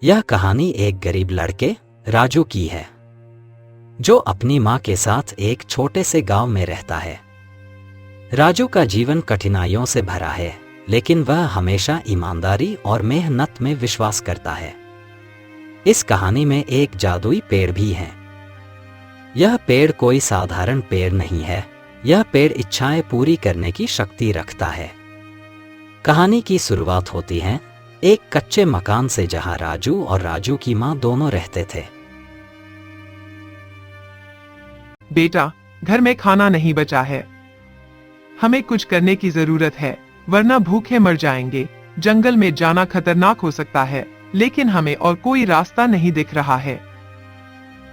यह कहानी एक गरीब लड़के राजू की है, जो अपनी माँ के साथ एक छोटे से गांव में रहता है। राजू का जीवन कठिनाइयों से भरा है, लेकिन वह हमेशा ईमानदारी और मेहनत में विश्वास करता है। इस कहानी में एक जादुई पेड़ भी है। यह पेड़ कोई साधारण पेड़ नहीं है, यह पेड़ इच्छाएं पूरी करने की शक्ति रखता है। कहानी की शुरुआत होती है एक कच्चे मकान से, जहां राजू और राजू की मां दोनों रहते थे। बेटा, घर में खाना नहीं बचा है। हमें कुछ करने की जरूरत है, वरना भूखे मर जाएंगे। जंगल में जाना खतरनाक हो सकता है, लेकिन हमें और कोई रास्ता नहीं दिख रहा है।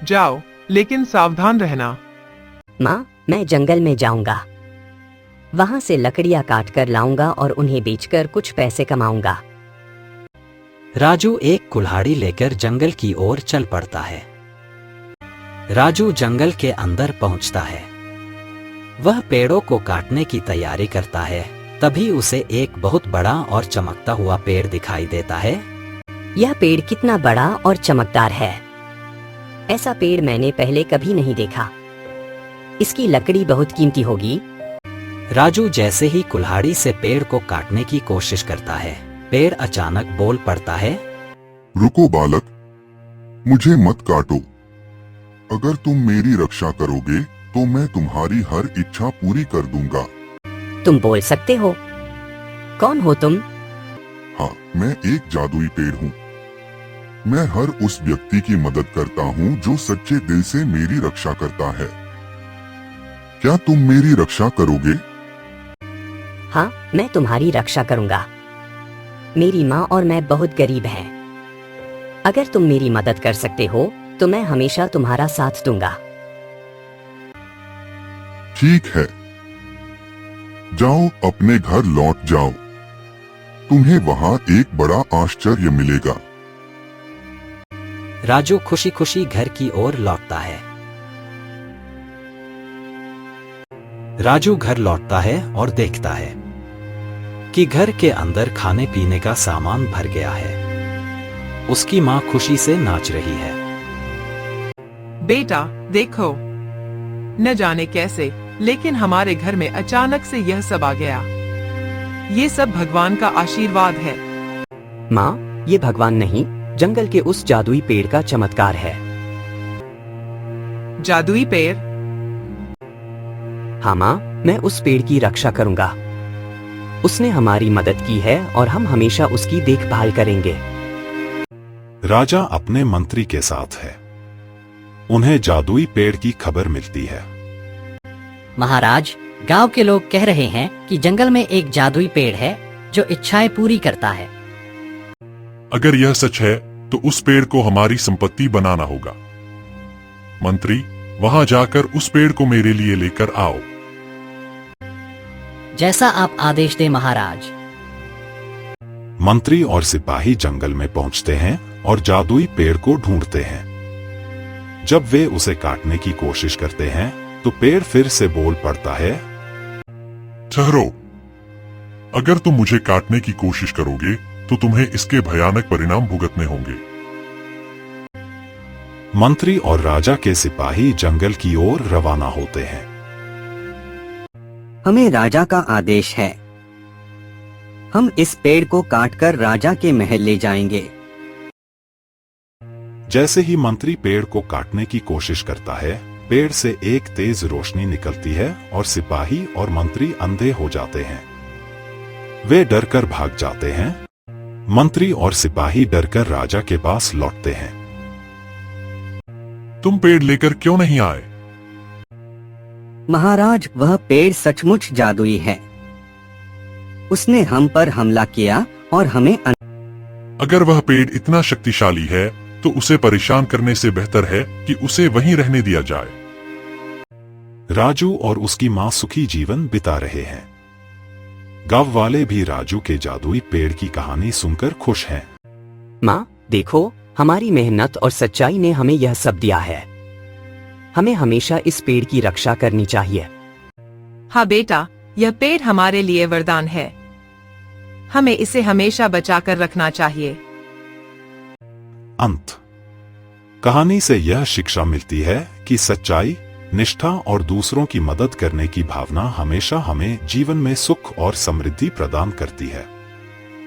जाओ, लेकिन सावधान रहना। माँ, मैं जंगल में जाऊंगा। वहां से लकड़ियां काट कर लाऊंगा और उन्हें बेचकर कुछ पैसे कमाऊंगा। राजू एक कुल्हाड़ी लेकर जंगल की ओर चल पड़ता है। राजू जंगल के अंदर पहुंचता है। वह पेड़ों को काटने की तैयारी करता है। तभी उसे एक बहुत बड़ा और चमकता हुआ पेड़ दिखाई देता है। यह पेड़ कितना बड़ा और चमकदार है। ऐसा पेड़ मैंने पहले कभी नहीं देखा। इसकी लकड़ी बहुत कीमती होगी। राजू जैसे ही कुल्हाड़ी से पेड़ को काटने की कोशिश करता है, पेड़ अचानक बोल पड़ता है, रुको बालक, मुझे मत काटो। अगर तुम मेरी रक्षा करोगे तो मैं तुम्हारी हर इच्छा पूरी कर दूंगा। तुम बोल सकते हो? कौन हो तुम? हाँ, मैं एक जादुई पेड़ हूँ। मैं हर उस व्यक्ति की मदद करता हूँ जो सच्चे दिल से मेरी रक्षा करता है। क्या तुम मेरी रक्षा करोगे? हाँ, मैं तुम्हारी रक्षा करूंगा। मेरी माँ और मैं बहुत गरीब हैं। अगर तुम मेरी मदद कर सकते हो तो मैं हमेशा तुम्हारा साथ दूंगा। ठीक है, जाओ, अपने घर लौट जाओ। तुम्हें वहाँ एक बड़ा आश्चर्य मिलेगा। राजू खुशी खुशी घर की ओर लौटता है। राजू घर लौटता है और देखता है कि घर के अंदर खाने पीने का सामान भर गया है। उसकी माँ खुशी से नाच रही है। बेटा देखो, न जाने कैसे, लेकिन हमारे घर में अचानक से यह सब आ गया। ये सब भगवान का आशीर्वाद है। माँ, ये भगवान नहीं, जंगल के उस जादुई पेड़ का चमत्कार है। जादुई पेड़? हाँ माँ, मैं उस पेड़ की रक्षा करूंगा। उसने हमारी मदद की है और हम हमेशा उसकी देखभाल करेंगे। राजा अपने मंत्री के साथ है। उन्हें जादुई पेड़ की खबर मिलती है। महाराज, गांव के लोग कह रहे हैं कि जंगल में एक जादुई पेड़ है जो इच्छाएं पूरी करता है। अगर यह सच है तो उस पेड़ को हमारी संपत्ति बनाना होगा। मंत्री, वहां जाकर उस पेड़ को मेरे लिए लेकर आओ। जैसा आप आदेश दें महाराज। मंत्री और सिपाही जंगल में पहुंचते हैं और जादुई पेड़ को ढूंढते हैं। जब वे उसे काटने की कोशिश करते हैं तो पेड़ फिर से बोल पड़ता है, ठहरो, अगर तुम मुझे काटने की कोशिश करोगे तो तुम्हें इसके भयानक परिणाम भुगतने होंगे। मंत्री और राजा के सिपाही जंगल की ओर रवाना होते हैं। हमें राजा का आदेश है। हम इस पेड़ को काटकर राजा के महल ले जाएंगे। जैसे ही मंत्री पेड़ को काटने की कोशिश करता है, पेड़ से एक तेज रोशनी निकलती है और सिपाही और मंत्री अंधे हो जाते हैं। वे डरकर भाग जाते हैं। मंत्री और सिपाही डरकर राजा के पास लौटते हैं। तुम पेड़ लेकर क्यों नहीं आए? महाराज, वह पेड़ सचमुच जादुई है। उसने हम पर हमला किया और हमें अगर वह पेड़ इतना शक्तिशाली है तो उसे परेशान करने से बेहतर है कि उसे वहीं रहने दिया जाए। राजू और उसकी मां सुखी जीवन बिता रहे हैं। गांव वाले भी राजू के जादुई पेड़ की कहानी सुनकर खुश हैं। माँ, देखो, हमारी मेहनत और सच्चाई ने हमें यह सब दिया है। हमें हमेशा इस पेड़ की रक्षा करनी चाहिए। हाँ बेटा, यह पेड़ हमारे लिए वरदान है। हमें इसे हमेशा बचाकर रखना चाहिए। अंत। कहानी से यह शिक्षा मिलती है कि सच्चाई, निष्ठा और दूसरों की मदद करने की भावना हमेशा हमें जीवन में सुख और समृद्धि प्रदान करती है।